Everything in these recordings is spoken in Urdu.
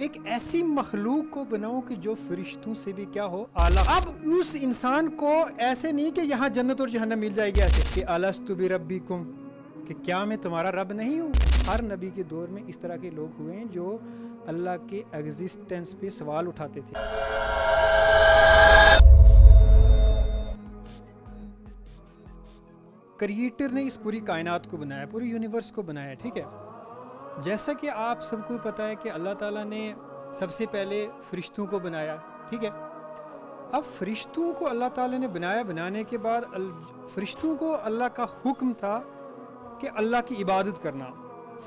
ایک ایسی مخلوق کو بناؤ کہ جو فرشتوں سے بھی کیا ہو اعلیٰ. اب اس انسان کو ایسے نہیں کہ یہاں جنت اور جہنم مل جائے گی ایسے کہ الستُ بربکم، کہ کیا میں تمہارا رب نہیں ہوں. ہر نبی کے دور میں اس طرح کے لوگ ہوئے ہیں جو اللہ کے ایگزسٹنس پہ سوال اٹھاتے تھے. کریٹر نے اس پوری کائنات کو بنایا، پوری یونیورس کو بنایا، ٹھیک ہے. جیسا کہ آپ سب کو پتہ ہے کہ اللہ تعالیٰ نے سب سے پہلے فرشتوں کو بنایا، ٹھیک ہے. اب فرشتوں کو اللہ تعالیٰ نے بنایا، بنانے کے بعد فرشتوں کو اللہ کا حکم تھا کہ اللہ کی عبادت کرنا.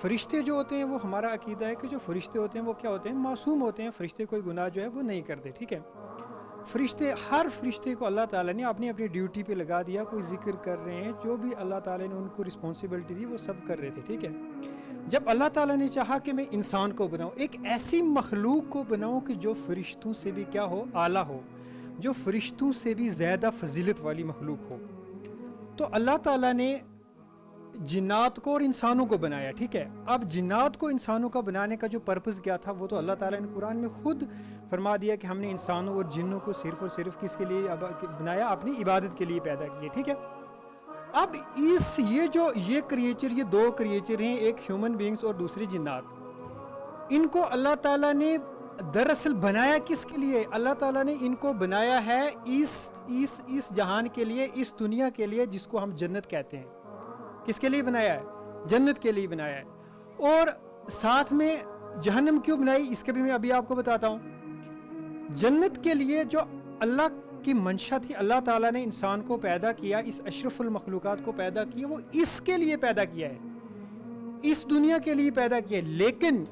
فرشتے جو ہوتے ہیں وہ ہمارا عقیدہ ہے کہ جو فرشتے ہوتے ہیں وہ کیا ہوتے ہیں، معصوم ہوتے ہیں. فرشتے کوئی گناہ جو ہے وہ نہیں کرتے، ٹھیک ہے. فرشتے، ہر فرشتے کو اللہ تعالیٰ نے اپنی اپنی ڈیوٹی پہ لگا دیا. کوئی ذکر کر رہے ہیں، جو بھی اللہ تعالیٰ نے ان کو رسپانسبلٹی دی وہ سب کر رہے تھے، ٹھیک ہے. جب اللہ تعالیٰ نے چاہا کہ میں انسان کو بناؤں، ایک ایسی مخلوق کو بناؤں کہ جو فرشتوں سے بھی کیا ہو، اعلیٰ ہو، جو فرشتوں سے بھی زیادہ فضیلت والی مخلوق ہو، تو اللہ تعالیٰ نے جنات کو اور انسانوں کو بنایا، ٹھیک ہے. اب جنات کو انسانوں کا بنانے کا جو پرپس کیا تھا وہ تو اللہ تعالیٰ نے قرآن میں خود فرما دیا کہ ہم نے انسانوں اور جنوں کو صرف اور صرف کس کے لیے بنایا، اپنی عبادت کے لیے پیدا کیے، ٹھیک ہے. اب یہ کریچر، یہ دو کریچر ہیں، ایک ہیومن بینگز اور دوسری جنات. ان کو اللہ تعالیٰ نے دراصل بنایا کس کے لیے؟ اللہ تعالیٰ نے ان کو بنایا ہے اس جہان کے لیے، اس دنیا کے لیے جس کو ہم جنت کہتے ہیں. کس کے لیے بنایا ہے؟ جنت کے لیے بنایا ہے. اور ساتھ میں جہنم کیوں بنائی اس کے بھی میں ابھی آپ کو بتاتا ہوں. جنت کے لیے جو اللہ کی منشا تھی، اللہ تعالیٰ نے انسان کو پیدا کیا، اس اشرف المخلوقات کو پیدا کیا، وہ اس کے لیے پیدا کیا ہے، اس دنیا کے لیے پیدا کیا ہے. لیکن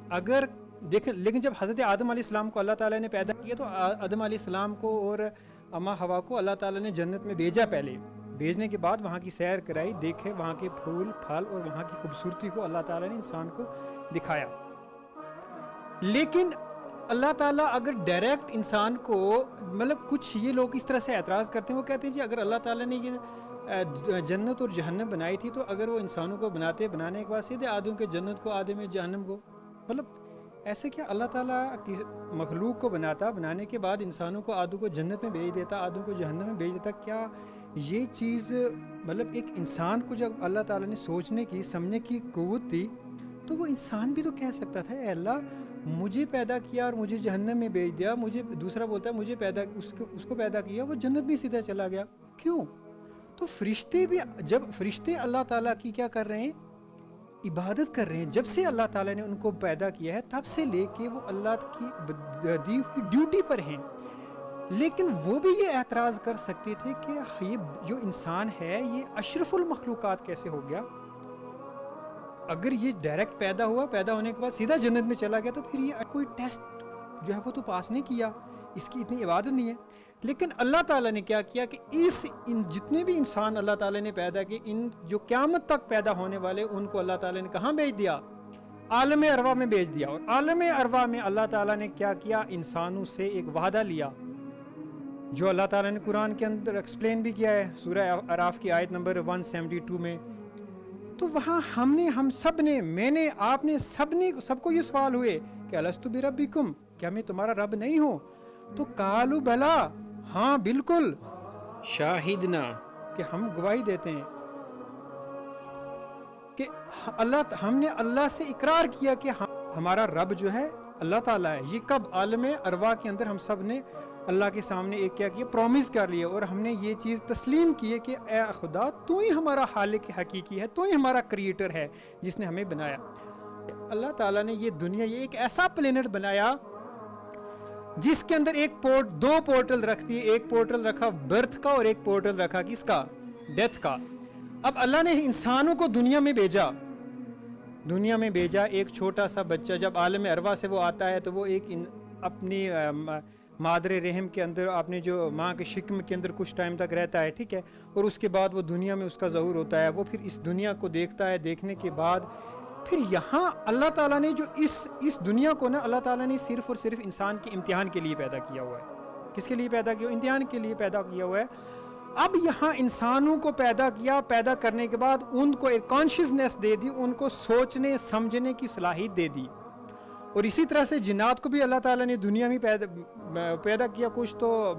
جب حضرت آدم علیہ السلام کو اللہ تعالیٰ نے پیدا کیا تو آدم علیہ السلام کو اور اما حوا کو اللہ تعالیٰ نے جنت میں بھیجا. پہلے بھیجنے کے بعد وہاں کی سیر کرائی، دیکھے وہاں کے پھول پھل اور وہاں کی خوبصورتی کو اللہ تعالیٰ نے انسان کو دکھایا. لیکن اللہ تعالیٰ اگر ڈائریکٹ انسان کو، مطلب کچھ یہ لوگ اس طرح سے اعتراض کرتے ہیں، وہ کہتے ہیں جی اگر اللہ تعالیٰ نے یہ جنت اور جہنم بنائی تھی تو اگر وہ انسانوں کو بنانے کے بعد سیدھے آدھوں کے جنت کو آدھے میں جہنم کو، مطلب ایسے کیا اللہ تعالیٰ کی مخلوق کو بنانے کے بعد انسانوں کو آدھوں کو جنت میں بھیج دیتا، آدھوں کو جہنم میں بھیج دیتا؟ کیا یہ چیز، مطلب ایک انسان کو جب اللہ تعالیٰ نے سوچنے کی سمجھنے کی قوت دی تو وہ انسان بھی تو کہہ سکتا تھا اے اللہ مجھے پیدا کیا اور مجھے جہنم میں بھیج دیا. مجھے دوسرا بولتا ہے مجھے اس کو پیدا کیا، وہ جنت میں سیدھا چلا گیا. کیوں؟ تو فرشتے بھی، جب فرشتے اللہ تعالیٰ کی کیا کر رہے ہیں، عبادت کر رہے ہیں. جب سے اللہ تعالیٰ نے ان کو پیدا کیا ہے تب سے لے کے وہ اللہ کی دی ہوئی ڈیوٹی پر ہیں. لیکن وہ بھی یہ اعتراض کر سکتے تھے کہ یہ جو انسان ہے یہ اشرف المخلوقات کیسے ہو گیا؟ اگر یہ ڈائریکٹ پیدا ہونے کے بعد سیدھا جنت میں چلا گیا تو پھر یہ کوئی ٹیسٹ جو ہے وہ تو پاس نہیں کیا، اس کی اتنی عبادت نہیں ہے. لیکن اللہ تعالیٰ نے کیا کیا کہ ان جتنے بھی انسان اللہ تعالیٰ نے پیدا کیے، ان جو قیامت تک پیدا ہونے والے، ان کو اللہ تعالیٰ نے کہاں بھیج دیا؟ عالم ارواح میں بھیج دیا. اور عالم ارواح میں اللہ تعالیٰ نے کیا کیا؟ انسانوں سے ایک وعدہ لیا جو اللہ تعالیٰ نے قرآن کے اندر ایکسپلین بھی کیا ہے سورہ اعراف کی آیت نمبر 172 میں. تو وہاں ہم سب نے، میں نے، آپ نے، سب کو یہ سوال ہوئے کہ الستُ بربکم، کیا میں تمہارا رب نہیں ہوں؟ تو قالوا بلا، ہاں بالکل، شاہدنا، کہ ہم گواہی دیتے ہیں کہ ہم نے اللہ سے اقرار کیا کہ ہمارا رب جو ہے اللہ تعالیٰ ہے. یہ کب؟ عالم ارواح کے اندر ہم سب نے اللہ کے سامنے ایک کیا کیا، پرومس کر لیا اور ہم نے یہ چیز تسلیم کی ہے کہ اے خدا تو ہی ہمارا خالق حقیقی ہے، تو ہی ہمارا کریٹر ہے جس نے ہمیں بنایا. اللہ تعالیٰ نے یہ دنیا، یہ ایک ایسا پلینٹ بنایا جس کے اندر دو پورٹل رکھ دیے. ایک پورٹل رکھا برتھ کا اور ایک پورٹل رکھا کس کا؟ ڈیتھ کا. اب اللہ نے انسانوں کو دنیا میں بھیجا. ایک چھوٹا سا بچہ جب عالم ارواح سے وہ آتا ہے تو وہ ایک اپنی مادر رحم کے اندر، اپنے جو ماں کے شکم کے اندر کچھ ٹائم تک رہتا ہے، ٹھیک ہے. اور اس کے بعد وہ دنیا میں اس کا ظہور ہوتا ہے. وہ پھر اس دنیا کو دیکھتا ہے. دیکھنے کے بعد پھر یہاں اللہ تعالیٰ نے جو اس دنیا کو نا، اللہ تعالیٰ نے صرف اور صرف انسان کے امتحان کے لیے پیدا کیا ہوا ہے. کس کے لیے پیدا کیا؟ امتحان کے لیے پیدا کیا ہوا ہے. اب یہاں انسانوں کو پیدا کرنے کے بعد ان کو ایک کانشیسنیس دے دی، ان کو سوچنے سمجھنے کی صلاحیت دے دی. اور اسی طرح سے جنات کو بھی اللہ تعالیٰ نے دنیا میں پیدا کیا. کچھ تو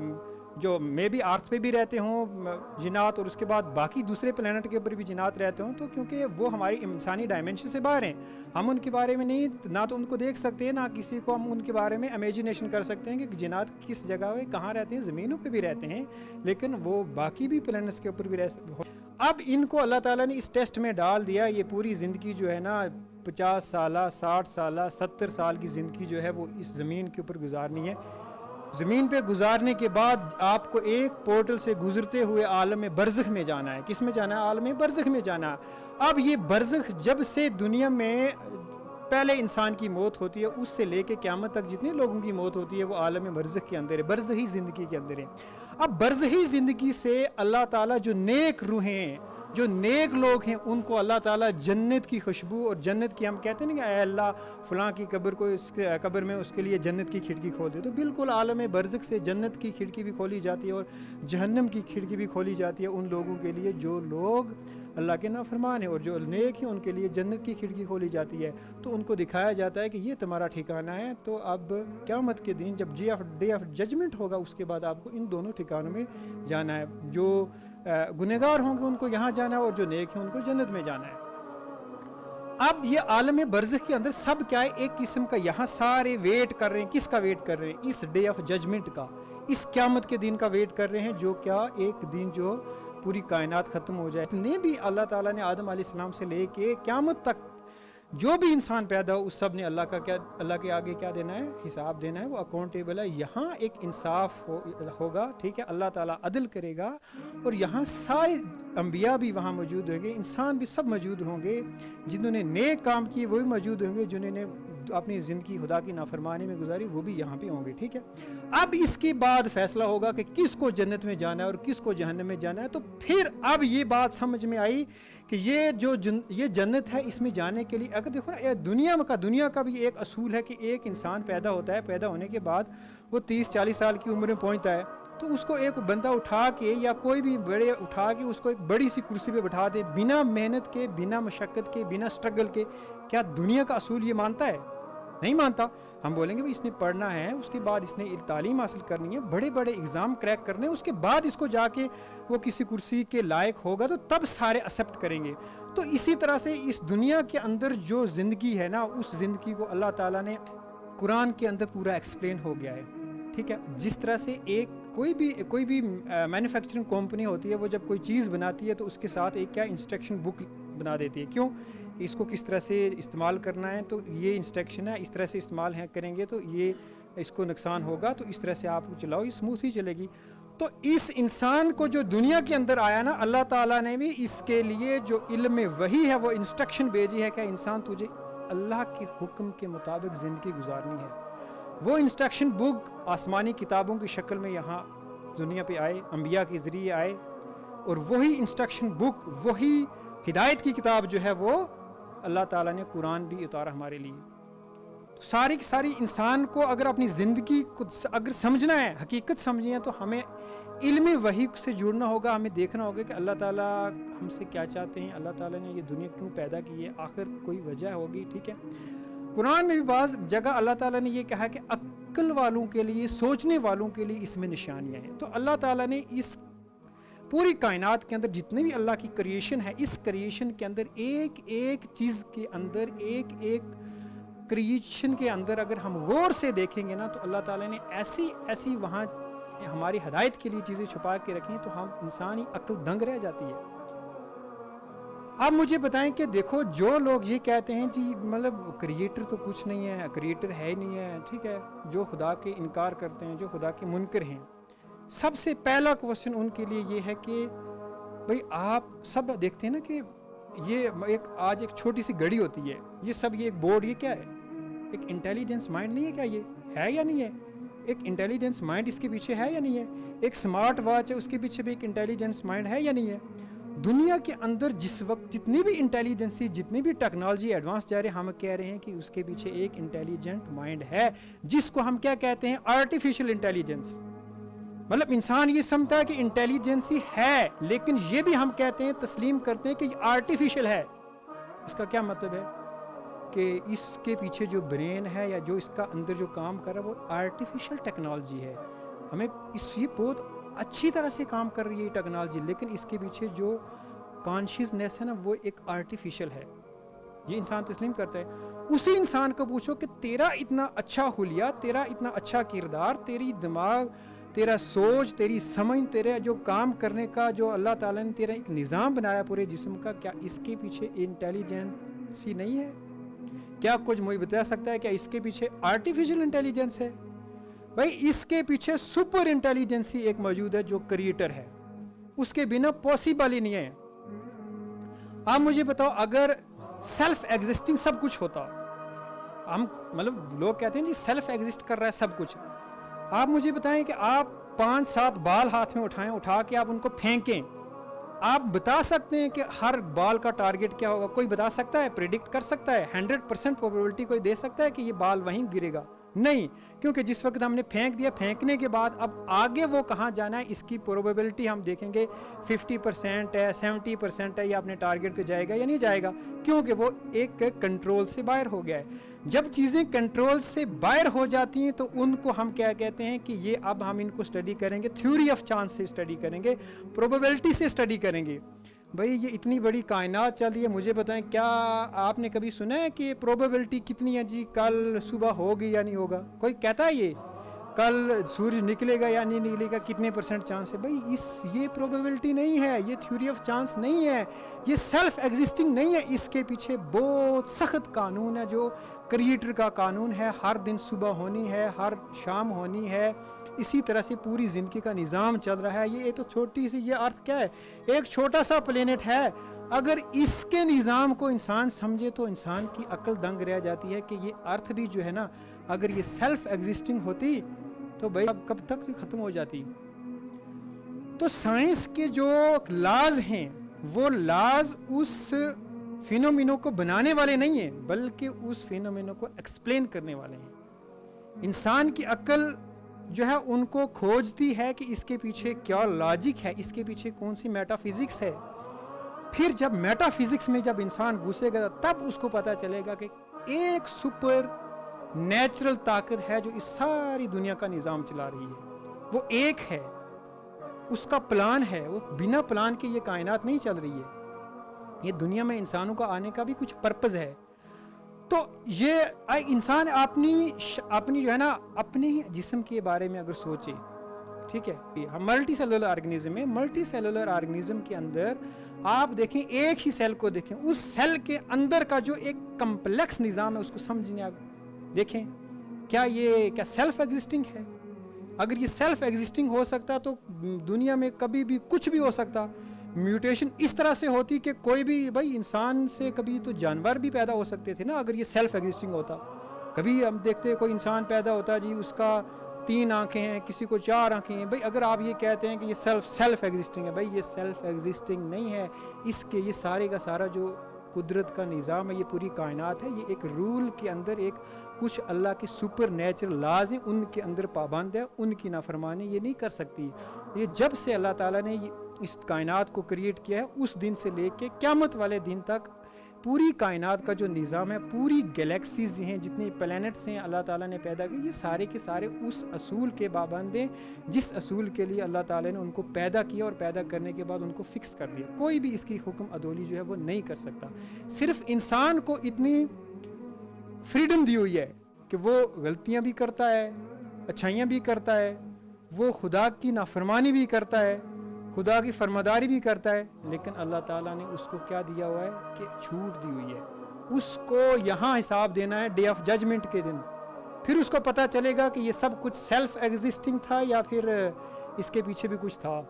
جو میں بھی ارتھ پہ بھی رہتے ہوں جنات, اور اس کے بعد باقی دوسرے پلانٹ کے اوپر بھی جنات رہتے ہوں, تو کیونکہ وہ ہماری انسانی ڈائمینشن سے باہر ہیں, ہم ان کے بارے میں نہیں, نہ تو ان کو دیکھ سکتے ہیں, نہ کسی کو ہم ان کے بارے میں امیجنیشن کر سکتے ہیں کہ جنات کس جگہ پہ کہاں رہتے ہیں. زمینوں پہ بھی رہتے ہیں, لیکن وہ باقی بھی پلانٹس کے اوپر بھی رہ سکتے ہیں. اب ان کو اللہ تعالیٰ نے اس ٹیسٹ میں ڈال دیا. یہ پوری زندگی جو ہے نا 50 سالہ 60 سالہ 70 سال کی زندگی جو ہے وہ اس زمین کے اوپر گزارنی ہے. زمین پہ گزارنے کے بعد آپ کو ایک پورٹل سے گزرتے ہوئے عالم برزخ میں جانا ہے. کس میں جانا ہے؟ عالم برزخ میں جانا ہے. اب یہ برزخ جب سے دنیا میں پہلے انسان کی موت ہوتی ہے اس سے لے کے قیامت تک جتنے لوگوں کی موت ہوتی ہے وہ عالم برزخ کے اندر ہے, برزخی زندگی کے اندر ہے. اب برزخی زندگی سے اللہ تعالیٰ جو نیک روحیں ہیں, جو نیک لوگ ہیں, ان کو اللہ تعالیٰ جنت کی خوشبو, اور جنت کی ہم کہتے ہیں نا کہ اے اللہ فلاں کی قبر کو اس قبر میں اس کے لیے جنت کی کھڑکی کھول دے, تو بالکل عالم برزخ سے جنت کی کھڑکی بھی کھولی جاتی ہے اور جہنم کی کھڑکی بھی کھولی جاتی ہے ان لوگوں کے لیے جو لوگ اللہ کے نافرمان ہیں, اور جو نیک ہیں ان کے لیے جنت کی کھڑکی کھولی جاتی ہے. تو ان کو دکھایا جاتا ہے کہ یہ تمہارا ٹھکانہ ہے. تو اب قیامت کے دن جب ڈے آف ججمنٹ ہوگا اس کے بعد آپ کو ان دونوں ٹھکانوں میں جانا ہے. جو گنہگار ہوں گے ان کو یہاں جانا ہے, اور جو نیک ہیں ان کو جنت میں جانا ہے. اب یہ عالم برزخ کے اندر سب کیا ہے, ایک قسم کا یہاں سارے ویٹ کر رہے ہیں. کس کا ویٹ کر رہے ہیں؟ اس ڈے آف ججمنٹ کا, اس قیامت کے دن کا ویٹ کر رہے ہیں, جو کیا ایک دن جو پوری کائنات ختم ہو جائے. اتنے بھی اللہ تعالیٰ نے آدم علیہ السلام سے لے کے قیامت تک جو بھی انسان پیدا ہو اس سب نے اللہ کے آگے کیا دینا ہے؟ حساب دینا ہے. وہ اکاؤنٹیبل ہے. یہاں ایک انصاف ہوگا, ٹھیک ہے, اللہ تعالیٰ عدل کرے گا, اور یہاں سارے انبیاء بھی وہاں موجود ہوں گے, انسان بھی سب موجود ہوں گے. جنہوں نے نیک کام کیے وہ بھی موجود ہوں گے, جنہوں نے اپنی زندگی خدا کی نافرمانی میں گزاری وہ بھی یہاں پہ ہوں گے. ٹھیک ہے, اب اس کے بعد فیصلہ ہوگا کہ کس کو جنت میں جانا ہے اور کس کو جہنم میں جانا ہے. تو پھر اب یہ بات سمجھ میں آئی کہ یہ جنت ہے, اس میں جانے کے لیے اگر دیکھو نا دنیا کا بھی ایک اصول ہے کہ ایک انسان پیدا ہوتا ہے, پیدا ہونے کے بعد وہ 30-40 سال کی عمر میں پہنچتا ہے, تو اس کو ایک بندہ اٹھا کے یا کوئی بھی بڑے اٹھا کے اس کو ایک بڑی سی کرسی پہ بٹھا دے بنا محنت کے, بنا مشقت کے, بنا سٹرگل کے. کیا دنیا کا اصول یہ مانتا ہے؟ نہیں مانتا. ہم بولیں گے اس نے پڑھنا ہے, اس کے بعد اس نے تعلیم حاصل کرنی ہے, بڑے بڑے اگزام کریک کرنے, اس کے بعد اس کو جا کے وہ کسی کرسی کے لائق ہوگا تو تب سارے ایکسیپٹ کریں گے. تو اسی طرح سے اس دنیا کے اندر جو زندگی ہے نا, اس زندگی کو اللہ تعالیٰ نے قرآن کے اندر پورا ایکسپلین ہو گیا ہے. ٹھیک ہے, جس طرح سے کوئی بھی مینوفیکچرنگ کمپنی ہوتی ہے, وہ جب کوئی چیز بناتی ہے تو اس کے ساتھ ایک کیا انسٹرکشن بک بنا دیتی ہے. کیوں؟ اس کو کس طرح سے استعمال کرنا ہے, تو یہ انسٹرکشن ہے, اس طرح سے استعمال کریں گے تو یہ اس کو نقصان ہوگا, تو اس طرح سے آپ کو چلاؤ, یہ اسموتھ ہی چلے گی. تو اس انسان کو جو دنیا کے اندر آیا نا, اللہ تعالیٰ نے بھی اس کے لیے جو علم وحی ہے وہ انسٹرکشن بھیجی ہے کہ انسان تجھے اللہ کے حکم کے مطابق زندگی گزارنی ہے. وہ انسٹرکشن بک آسمانی کتابوں کی شکل میں یہاں دنیا پہ آئے, انبیاء کے ذریعے آئے, اور وہی انسٹرکشن بک, وہی ہدایت کی کتاب جو ہے وہ اللہ تعالیٰ نے قرآن بھی اتارا ہمارے لیے. ساری کی ساری انسان کو اگر اپنی زندگی کو اگر سمجھنا ہے, حقیقت سمجھنی ہے, تو ہمیں علم وحی سے جڑنا ہوگا. ہمیں دیکھنا ہوگا کہ اللہ تعالیٰ ہم سے کیا چاہتے ہیں, اللہ تعالیٰ نے یہ دنیا کیوں پیدا کی ہے, آخر کوئی وجہ ہوگی. ٹھیک ہے, قرآن میں بھی بعض جگہ اللہ تعالیٰ نے یہ کہا کہ عقل والوں کے لیے, سوچنے والوں کے لیے اس میں نشانیاں ہیں. تو اللہ تعالیٰ نے اس پوری کائنات کے اندر جتنے بھی اللہ کی کریشن ہے, اس کریشن کے اندر ایک ایک چیز کے اندر, ایک ایک کریشن کے اندر اگر ہم غور سے دیکھیں گے نا, تو اللہ تعالیٰ نے ایسی وہاں ہماری ہدایت کے لیے چیزیں چھپا کے رکھی, تو ہم انسانی عقل دنگ رہ جاتی ہے. اب مجھے بتائیں کہ دیکھو جو لوگ یہ کہتے ہیں جی مطلب کریٹر تو کچھ نہیں ہے, کریٹر ہے ہی نہیں ہے, ٹھیک ہے, جو خدا کے انکار کرتے ہیں, جو خدا کے منکر ہیں, سب سے پہلا کوشچن ان کے لیے یہ ہے کہ بھئی آپ سب دیکھتے ہیں نا کہ یہ آج ایک چھوٹی سی گھڑی ہوتی ہے, یہ سب یہ ایک بورڈ, یہ کیا ہے؟ ایک انٹیلیجنس مائنڈ نہیں ہے کیا؟ یہ ہے یا نہیں ہے؟ ایک انٹیلیجنس مائنڈ اس کے پیچھے ہے یا نہیں ہے؟ ایک سمارٹ واچ ہے, اس کے پیچھے بھی ایک انٹیلیجنس مائنڈ ہے یا نہیں ہے؟ دنیا کے اندر جس وقت جتنی بھی انٹیلیجنسی, جتنی بھی ٹیکنالوجی ایڈوانس جا رہے ہیں, ہم کہہ رہے ہیں کہ اس کے پیچھے ایک انٹیلیجنٹ مائنڈ ہے, جس کو ہم کیا کہتے ہیں؟ Artificial intelligence. مطلب انسان یہ سمجھتا ہے کہ انٹیلیجنسی ہے, لیکن یہ بھی ہم کہتے ہیں, تسلیم کرتے ہیں کہ یہ آرٹیفیشل ہے. اس کا کیا مطلب ہے؟ کہ اس کے پیچھے جو برین ہے یا جو اس کا اندر جو کام کر رہا ہے وہ آرٹیفیشل ٹیکنالوجی ہے. ہمیں یہ بہت اچھی طرح سے کام کر رہی ہے یہ ٹیکنالوجی, لیکن اس کے پیچھے جو کانشیسنیس ہے نا وہ ایک آرٹیفیشل ہے. یہ انسان تسلیم کرتا ہے. اسی انسان کو پوچھو کہ تیرا اتنا اچھا حلیہ, تیرا اتنا اچھا کردار, تیری دماغ, تیرا سوچ, تیری سمجھ, تیرا جو کام کرنے کا جو اللہ تعالیٰ نے تیرا ایک نظام بنایا پورے جسم کا, کیا اس کے پیچھے انٹیلیجنسی نہیں ہے؟ کیا کچھ مجھے بتا سکتا ہے کیا اس کے پیچھے آرٹیفیشل انٹیلیجنس ہے؟ بھائی اس کے پیچھے سپر انٹیلیجنسی ایک موجود ہے جو کریٹر ہے, اس کے بنا پاسبل ہی نہیں ہے. آپ مجھے بتاؤ اگر سیلف ایگزسٹنگ سب کچھ ہوتا, ہم مطلب لوگ کہتے ہیں جی سیلف ایگزسٹ کر رہا ہے سب کچھ, آپ مجھے بتائیں کہ آپ 5-7 بال ہاتھ میں اٹھا کے آپ ان کو پھینکیں, آپ بتا سکتے ہیں کہ ہر بال کا ٹارگٹ کیا ہوگا؟ کوئی بتا سکتا ہے؟ پریڈکٹ کر سکتا ہے؟ 100% پروبیبلٹی کوئی دے سکتا ہے کہ یہ بال وہیں گرے گا؟ نہیں, کیونکہ جس وقت ہم نے پھینک دیا, پھینکنے کے بعد اب آگے وہ کہاں جانا ہے اس کی پروبیبلٹی ہم دیکھیں گے 50% ہے, 70% ہے, یا اپنے ٹارگٹ پہ جائے گا یا نہیں جائے گا, کیونکہ وہ ایک کنٹرول سے باہر ہو گیا ہے. جب چیزیں کنٹرول سے باہر ہو جاتی ہیں تو ان کو ہم کیا کہتے ہیں کہ یہ اب ہم ان کو اسٹڈی کریں گے, تھیوری آف چانس سے اسٹڈی کریں گے, پروبیبلٹی سے اسٹڈی کریں گے. بھائی یہ اتنی بڑی کائنات چل رہی ہے, مجھے بتائیں کیا آپ نے کبھی سنا ہے کہ پروبیبلٹی کتنی ہے جی کل صبح ہوگی یا نہیں ہوگا؟ کوئی کہتا ہے یہ کل سورج نکلے گا یا نہیں نکلے گا, کتنے % چانس ہے؟ بھائی یہ پروبیبلٹی نہیں ہے, یہ تھیوری آف چانس نہیں ہے, یہ سیلف ایگزسٹنگ نہیں ہے. اس کے پیچھے بہت سخت قانون ہے جو کریٹر کا قانون ہے. ہر دن صبح ہونی ہے, ہر شام ہونی ہے, اسی طرح سے پوری زندگی کا نظام چل رہا ہے. یہ تو چھوٹی سی, یہ ارتھ کیا ہے؟ ایک چھوٹا سا پلینٹ ہے. اگر اس کے نظام کو انسان سمجھے تو انسان کی عقل دنگ رہ جاتی ہے کہ یہ ارتھ بھی جو ہے نا, اگر یہ سیلف ایگزسٹنگ ہوتی تو بھائی اب کب تک ختم ہو جاتی. تو سائنس کے جو لاز ہیں وہ لاز اس فینومینو کو بنانے والے نہیں ہیں, بلکہ اس فینومینو کو ایکسپلین کرنے والے ہیں. انسان کی عقل جو ہے ان کو کھوجتی ہے کہ اس کے پیچھے کیا لاجک ہے, اس کے پیچھے کون سی میٹا فزکس ہے. پھر جب میٹا فزکس میں جب انسان گھسے گا تب اس کو پتا چلے گا کہ ایک سپر نیچرل طاقت ہے جو اس ساری دنیا کا نظام چلا رہی ہے. وہ ایک ہے, اس کا پلان ہے, وہ بنا پلان کے یہ کائنات نہیں چل رہی ہے. یہ دنیا میں انسانوں کا آنے کا بھی کچھ پرپز ہے. تو یہ انسان اپنی جو ہے نا اپنے جسم کے بارے میں اگر سوچے, ٹھیک ہے, ہم ملٹی سیلولر آرگنیزم ہے. ملٹی سیلولر آرگنیزم کے اندر آپ دیکھیں, ایک ہی سیل کو دیکھیں, اس سیل کے اندر کا جو ایک کمپلیکس نظام ہے اس کو سمجھنے آپ دیکھیں, کیا یہ سیلف ایگزسٹنگ ہے؟ اگر یہ سیلف ایگزسٹنگ ہو سکتا تو دنیا میں کبھی بھی کچھ بھی ہو سکتا. میوٹیشن اس طرح سے ہوتی کہ کوئی بھی, بھائی انسان سے کبھی تو جانور بھی پیدا ہو سکتے تھے نا اگر یہ سیلف ایگزسٹنگ ہوتا. کبھی ہم دیکھتے کوئی انسان پیدا ہوتا جی اس کا 3 آنکھیں ہیں, کسی کو 4 آنکھیں ہیں. بھائی اگر آپ یہ کہتے ہیں کہ یہ سیلف ایگزسٹنگ ہے, بھائی یہ سیلف ایگزسٹنگ نہیں ہے. اس کے یہ سارے کا سارا جو قدرت کا نظام ہے, یہ پوری کائنات ہے, یہ ایک رول کے اندر ایک کچھ اللہ کے سپر نیچرل لاز ہیں, ان کے اندر پابند ہے, ان کی نافرمانی یہ نہیں کر سکتی. یہ جب سے اللہ تعالیٰ نے اس کائنات کو کریٹ کیا ہے اس دن سے لے کے قیامت والے دن تک پوری کائنات کا جو نظام ہے, پوری گلیکسیز جو ہیں, جتنے پلینٹس ہیں اللہ تعالیٰ نے پیدا کیے, یہ سارے کے سارے اس اصول کے پابند ہیں جس اصول کے لیے اللہ تعالیٰ نے ان کو پیدا کیا اور پیدا کرنے کے بعد ان کو فکس کر دیا. کوئی بھی اس کی حکم عدولی جو ہے وہ نہیں کر سکتا. صرف انسان کو اتنی فریڈم دی ہوئی ہے کہ وہ غلطیاں بھی کرتا ہے, اچھائیاں بھی کرتا ہے, وہ خدا کی نافرمانی بھی کرتا ہے, خدا کی فرماداری بھی کرتا ہے, لیکن اللہ تعالیٰ نے اس کو کیا دیا ہوا ہے کہ چھوٹ دی ہوئی ہے. اس کو یہاں حساب دینا ہے ڈے آف ججمنٹ کے دن. پھر اس کو پتہ چلے گا کہ یہ سب کچھ سیلف ایگزسٹنگ تھا یا پھر اس کے پیچھے بھی کچھ تھا.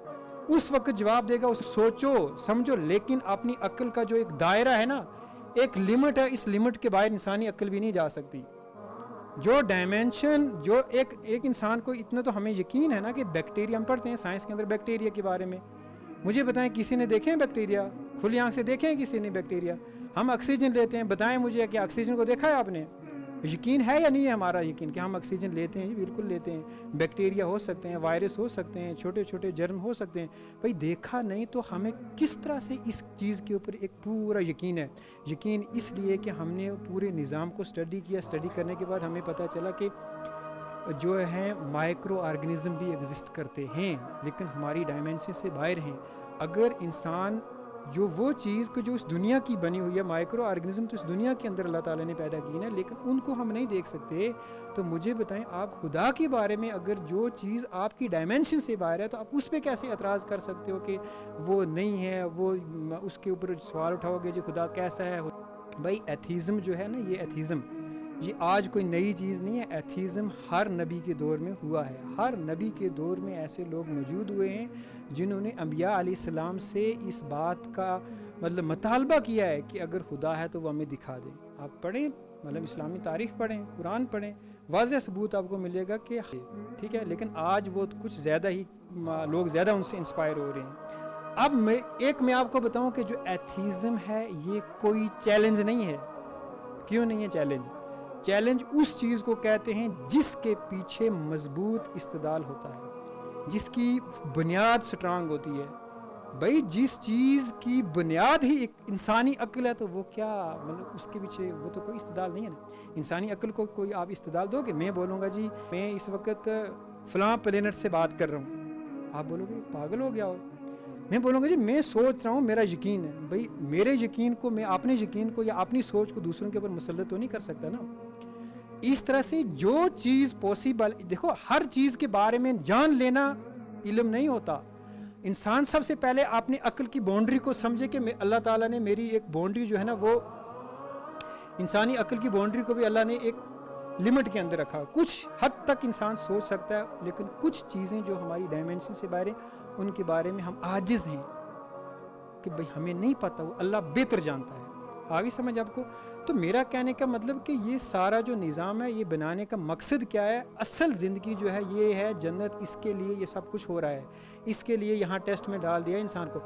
اس وقت جواب دے گا. اس سوچو سمجھو, لیکن اپنی عقل کا جو ایک دائرہ ہے نا, ایک لمٹ ہے, اس لمٹ کے باہر انسانی عقل بھی نہیں جا سکتی. جو ڈائمینشن جو ایک انسان کو, اتنا تو ہمیں یقین ہے نا کہ بیکٹیریا, ہم پڑھتے ہیں سائنس کے اندر بیکٹیریا کے بارے میں. مجھے بتائیں کسی نے دیکھے ہیں بیکٹیریا؟ کھلی آنکھ سے دیکھے ہیں کسی نے بیکٹیریا؟ ہم آکسیجن لیتے ہیں, بتائیں مجھے کہ آکسیجن کو دیکھا ہے آپ نے؟ یقین ہے یا نہیں ہے ہمارا یقین کہ ہم آکسیجن لیتے ہیں؟ بالکل لیتے ہیں. بیکٹیریا ہو سکتے ہیں, وائرس ہو سکتے ہیں, چھوٹے چھوٹے جرم ہو سکتے ہیں. بھائی دیکھا نہیں تو ہمیں کس طرح سے اس چیز کے اوپر ایک پورا یقین ہے؟ یقین اس لیے کہ ہم نے پورے نظام کو اسٹڈی کیا. اسٹڈی کرنے کے بعد ہمیں پتہ چلا کہ جو ہیں مائکرو آرگنزم بھی ایگزسٹ کرتے ہیں لیکن ہماری ڈائمینشن سے باہر ہیں. اگر انسان جو وہ چیز کو جو اس دنیا کی بنی ہوئی ہے, مائکرو آرگنزم تو اس دنیا کے اندر اللہ تعالیٰ نے پیدا کی ہے لیکن ان کو ہم نہیں دیکھ سکتے, تو مجھے بتائیں آپ خدا کے بارے میں اگر جو چیز آپ کی ڈائمینشن سے باہر ہے تو آپ اس پہ کیسے اعتراض کر سکتے ہو کہ وہ نہیں ہے, وہ اس کے اوپر سوال اٹھاؤ گے جو خدا کیسا ہے؟ بھائی ایتھیزم جو ہے نا, یہ ایتھیزم یہ آج کوئی نئی چیز نہیں ہے. ایتھیزم ہر نبی کے دور میں ہوا ہے. ہر نبی کے دور میں ایسے لوگ موجود ہوئے ہیں جنہوں نے انبیاء علیہ السلام سے اس بات کا مطلب مطالبہ کیا ہے کہ اگر خدا ہے تو وہ ہمیں دکھا دیں. آپ پڑھیں, مطلب اسلامی تاریخ پڑھیں, قرآن پڑھیں, واضح ثبوت آپ کو ملے گا کہ ٹھیک ہے. لیکن آج وہ کچھ زیادہ ہی لوگ زیادہ ان سے انسپائر ہو رہے ہیں. اب میں آپ کو بتاؤں کہ جو ایتھیزم ہے یہ کوئی چیلنج نہیں ہے. کیوں نہیں ہے چیلنج؟ چیلنج اس چیز کو کہتے ہیں جس کے پیچھے مضبوط استدلال ہوتا ہے, جس کی بنیاد سٹرانگ ہوتی ہے. بھائی جس چیز کی بنیاد ہی ایک انسانی عقل ہے تو وہ کیا مطلب اس کے پیچھے وہ تو کوئی استدلال نہیں ہے نا. انسانی عقل کو کوئی آپ استدلال دو گے؟ میں بولوں گا جی میں اس وقت فلاں پلینٹ سے بات کر رہا ہوں, آپ بولو گے پاگل ہو گیا ہو. میں بولوں گا جی میں سوچ رہا ہوں, میرا یقین ہے. بھائی میرے یقین کو میں اپنے یقین کو یا اپنی سوچ کو دوسروں کے اوپر مسلط تو نہیں کر سکتا نا. اس طرح سے جو چیز پاسبل, دیکھو ہر چیز کے بارے میں جان لینا علم نہیں ہوتا. انسان سب سے پہلے اپنے عقل کی باؤنڈری کو سمجھے کہ اللہ تعالیٰ نے میری ایک باؤنڈری جو ہے نا, وہ انسانی عقل کی باؤنڈری کو بھی اللہ نے ایک لمٹ کے اندر رکھا. کچھ حد تک انسان سوچ سکتا ہے لیکن کچھ چیزیں جو ہماری ڈائمینشن سے باہر ہیں ان کے بارے میں ہم عاجز ہیں کہ بھئی ہمیں نہیں پتہ, وہ اللہ بہتر جانتا ہے. آگے سمجھ آپ کو؟ تو میرا کہنے کا مطلب کہ یہ سارا جو نظام ہے یہ بنانے کا مقصد کیا ہے؟ اصل زندگی جو ہے یہ ہے جنت. اس کے لیے یہ سب کچھ ہو رہا ہے, اس کے لیے یہاں ٹیسٹ میں ڈال دیا انسان کو.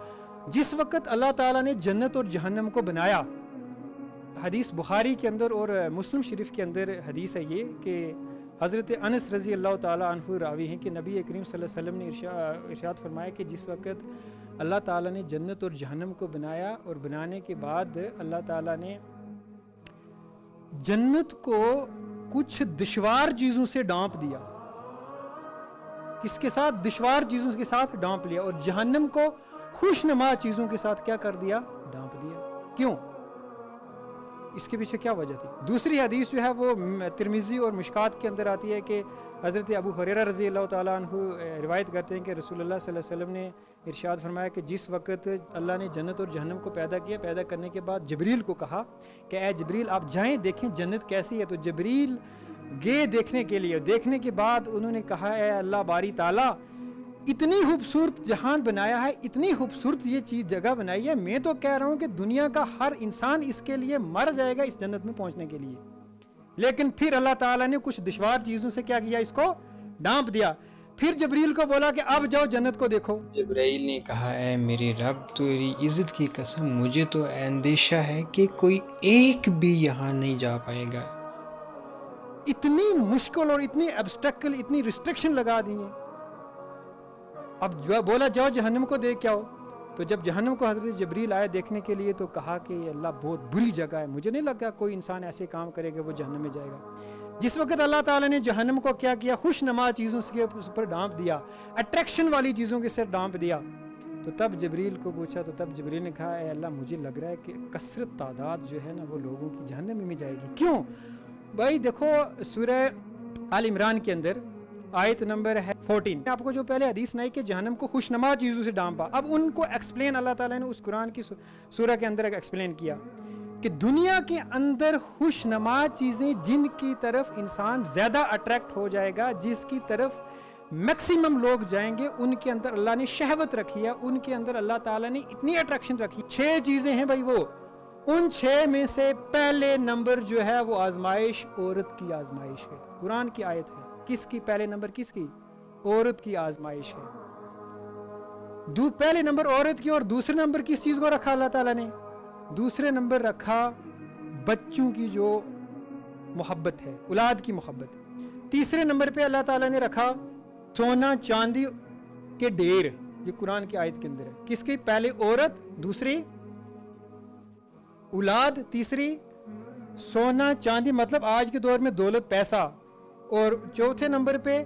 جس وقت اللہ تعالیٰ نے جنت اور جہنم کو بنایا, حدیث بخاری کے اندر اور مسلم شریف کے اندر حدیث ہے یہ کہ حضرت انس رضی اللہ تعالیٰ عنہ راوی ہیں کہ نبی کریم صلی اللہ علیہ وسلم نے ارشاد فرمایا کہ جس وقت اللہ تعالیٰ نے جنت اور جہنم کو بنایا اور بنانے کے بعد اللہ تعالیٰ نے جنت کو کچھ دشوار چیزوں سے ڈانپ دیا. کس کے ساتھ؟ دشوار چیزوں کے ساتھ ڈانپ لیا. اور جہنم کو خوشنما چیزوں کے ساتھ کیا کر دیا؟ ڈانپ دیا. کیوں؟ اس کے پیچھے کیا وجہ تھی؟ دوسری حدیث جو ہے وہ ترمذی اور مشکات کے اندر آتی ہے کہ حضرت ابو ہریرہ رضی اللہ تعالیٰ عنہ روایت کرتے ہیں کہ رسول اللہ صلی اللہ علیہ وسلم نے ارشاد فرمایا کہ جس وقت اللہ نے جنت اور جہنم کو پیدا کیا, پیدا کرنے کے بعد جبریل کو کہا کہ اے جبریل آپ جائیں دیکھیں جنت کیسی ہے. تو جبریل گئے دیکھنے کے لیے. دیکھنے کے بعد انہوں نے کہا اے اللہ باری تعالیٰ اتنی خوبصورت جہان بنایا ہے, اتنی خوبصورت یہ چیز جگہ بنائی ہے, میں تو کہہ رہا ہوں کہ دنیا کا ہر انسان اس کے لیے مر جائے گا اس جنت میں پہنچنے کے لیے. لیکن پھر اللہ تعالیٰ نے کچھ دشوار چیزوں سے کیا کیا؟ اس کو ڈانپ دیا. پھر جبریل کو بولا کہ اب جاؤ جنت کو دیکھو. جبرائیل نے کہا اے میرے رب تیری عزت کی قسم مجھے تو اندیشہ ہے کہ کوئی ایک بھی یہاں نہیں جا پائے گا. اتنی مشکل اور اتنی ایبسٹیکل, اتنی ریسٹرکشن لگا دی ہیں. اب بولا جاؤ جہنم کو دیکھ کے آؤ. تو جب جہنم کو حضرت جبریل آئے دیکھنے کے لیے تو کہا کہ اللہ بہت بری جگہ ہے, مجھے نہیں لگا کوئی انسان ایسے کام کرے گا وہ جہنم میں جائے گا. جس وقت اللہ تعالیٰ نے جہنم کو کیا کیا؟ خوش نما چیزوں کے اوپر ڈانپ دیا, اٹریکشن والی چیزوں کے ساتھ ڈانپ دیا. تو تب جبریل کو پوچھا تو تب جبریل نے کہا اے اللہ مجھے لگ رہا ہے کہ کثرت تعداد جو ہے نا وہ لوگوں کی جہنم میں جائے گی. کیوں؟ بھائی دیکھو سورہ آل عمران کے اندر آیت نمبر ہے 14. آپ کو جو پہلے حدیث سنائی کہ جہنم کو خوشنما چیزوں سے ڈانپا, اب ان کو ایکسپلین اللہ تعالیٰ نے اس قرآن کی سورہ کے اندر ایکسپلین کیا کہ دنیا کے اندر خوشنما چیزیں جن کی طرف انسان زیادہ اٹریکٹ ہو جائے گا, جس کی طرف میکسیمم لوگ جائیں گے, ان کے اندر اللہ نے شہوت رکھی ہے, ان کے اندر اللہ تعالیٰ نے اتنی اٹریکشن رکھی. 6 چیزیں ہیں بھائی, وہ ان 6 میں سے پہلے نمبر جو ہے وہ آزمائش, عورت کی آزمائش ہے. قرآن کی آیت ہے. کس کی پہلے نمبر؟ کس کی؟ عورت کی آزمائش ہے. پہلے نمبر عورت کی, اور دوسرے نمبر کس چیز کو رکھا اللہ تعالیٰ نے؟ دوسرے نمبر رکھا بچوں کی جو محبت ہے، اولاد کی محبت۔ تیسرے نمبر پہ اللہ تعالیٰ نے رکھا سونا چاندی کے ڈھیر، یہ قرآن کی آیت کے اندر ہے۔ کس کی؟ پہلے عورت، دوسری اولاد، تیسری سونا چاندی، مطلب آج کے دور میں دولت، پیسہ، اور چوتھے نمبر پہ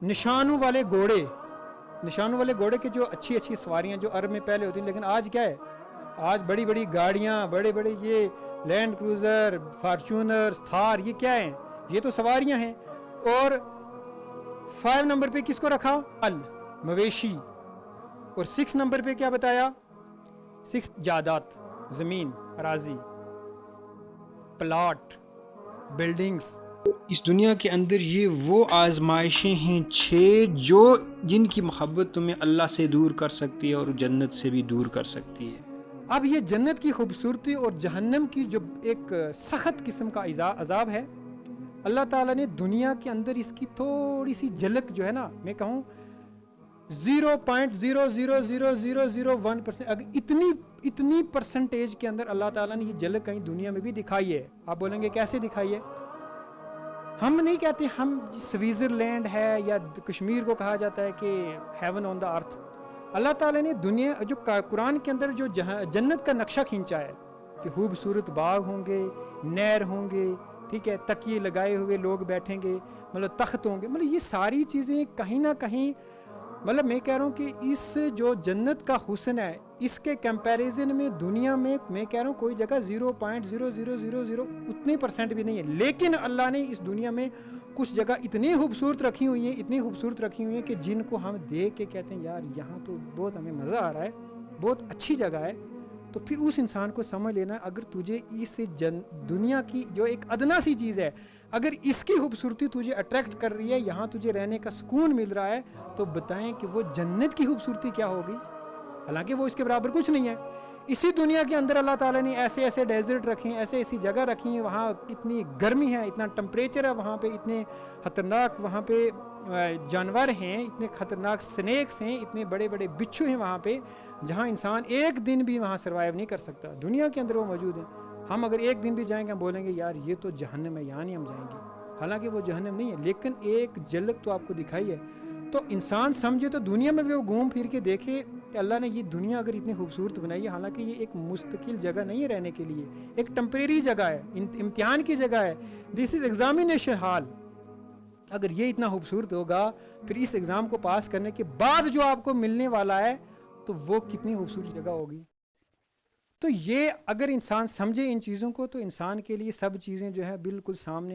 نشانوں والے گھوڑے، نشانوں والے گھوڑے کے جو اچھی اچھی سواریاں جو عرب میں پہلے ہوتی ہیں، لیکن آج کیا ہے؟ آج بڑی بڑی گاڑیاں، بڑے بڑے یہ لینڈ کروزر، فارچونرز، تھار، یہ کیا ہیں؟ یہ تو سواریاں ہیں۔ اور 5 نمبر پہ کس کو رکھا؟ مویشی۔ اور 6 نمبر پہ کیا بتایا؟ 6 جائیداد، زمین، اراضی، پلاٹ، بلڈنگز۔ اس دنیا کے اندر یہ وہ آزمائشیں ہیں 6 جو جن کی محبت تمہیں اللہ سے دور کر سکتی ہے اور جنت سے بھی دور کر سکتی ہے۔ اب یہ جنت کی خوبصورتی اور جہنم کی جو ایک سخت قسم کا عذاب ہے، اللہ تعالیٰ نے دنیا کے اندر اس کی تھوڑی سی جھلک جو ہے نا، میں کہوں 0.00001%، اگر اتنی پرسنٹیج کے اندر اللہ تعالیٰ نے یہ جھلک کہیں دنیا میں بھی دکھائی ہے۔ آپ بولیں گے کیسے دکھائی ہے؟ ہم نہیں کہتے ہم سوئٹزرلینڈ ہے یا کشمیر کو کہا جاتا ہے کہ ہیون آن دا ارتھ۔ اللہ تعالیٰ نے دنیا جو قرآن کے اندر جو جنت کا نقشہ کھینچا ہے کہ خوبصورت باغ ہوں گے، نہر ہوں گے، ٹھیک ہے، تکیے لگائے ہوئے لوگ بیٹھیں گے، مطلب تخت ہوں گے، مطلب یہ ساری چیزیں کہیں نہ کہیں، مطلب میں کہہ رہا ہوں کہ اس جو جنت کا حسن ہے اس کے کمپیریزن میں دنیا میں میں کہہ رہا ہوں کوئی جگہ 0.0000 اتنے % بھی نہیں ہے۔ لیکن اللہ نے اس دنیا میں کچھ جگہ اتنی خوبصورت رکھی ہوئی ہیں، اتنی خوبصورت رکھی ہوئی ہیں کہ جن کو ہم دیکھ کے کہتے ہیں یار یہاں تو بہت ہمیں مزہ آ رہا ہے، بہت اچھی جگہ ہے۔ تو پھر اس انسان کو سمجھ لینا، اگر تجھے اس دنیا کی جو ایک ادنا سی چیز ہے، اگر اس کی خوبصورتی تجھے اٹریکٹ کر رہی ہے، یہاں تجھے رہنے کا سکون مل رہا ہے، تو بتائیں کہ وہ جنت کی خوبصورتی کیا ہوگی؟ حالانکہ وہ اس کے برابر کچھ نہیں ہے۔ اسی دنیا کے اندر اللہ تعالیٰ نے ایسے ایسے ڈیزرٹ رکھے ہیں، ایسی جگہ رکھی ہیں، وہاں اتنی گرمی ہے، اتنا ٹمپریچر ہے وہاں پہ، اتنے خطرناک وہاں پہ جانور ہیں، اتنے خطرناک سنیکس ہیں، اتنے بڑے بڑے بچھو ہیں وہاں پہ، جہاں انسان ایک دن بھی وہاں سروائیو نہیں کر سکتا۔ دنیا کے اندر وہ موجود ہیں۔ ہم اگر ایک دن بھی جائیں گے ہم بولیں گے یار یہ تو جہنم ہے، یہاں نہیں ہم جائیں گے، حالانکہ وہ جہنم نہیں ہے، لیکن ایک جھلک تو آپ کو دکھائی ہے۔ تو انسان سمجھے تو دنیا میں بھی وہ گھوم پھر کے دیکھے کہ اللہ نے یہ دنیا اگر اتنی خوبصورت بنائی ہے، حالانکہ یہ ایک مستقل جگہ نہیں ہے رہنے کے لیے، ایک ٹمپریری جگہ ہے، امتحان کی جگہ ہے، دس از ایگزامینیشن ہال۔ اگر یہ اتنا خوبصورت ہوگا، پھر اس ایگزام کو پاس کرنے کے بعد جو آپ کو ملنے والا ہے تو وہ کتنی خوبصورت جگہ ہوگی۔ تو یہ اگر انسان سمجھے ان چیزوں کو تو انسان کے لیے سب چیزیں جو ہے بالکل سامنے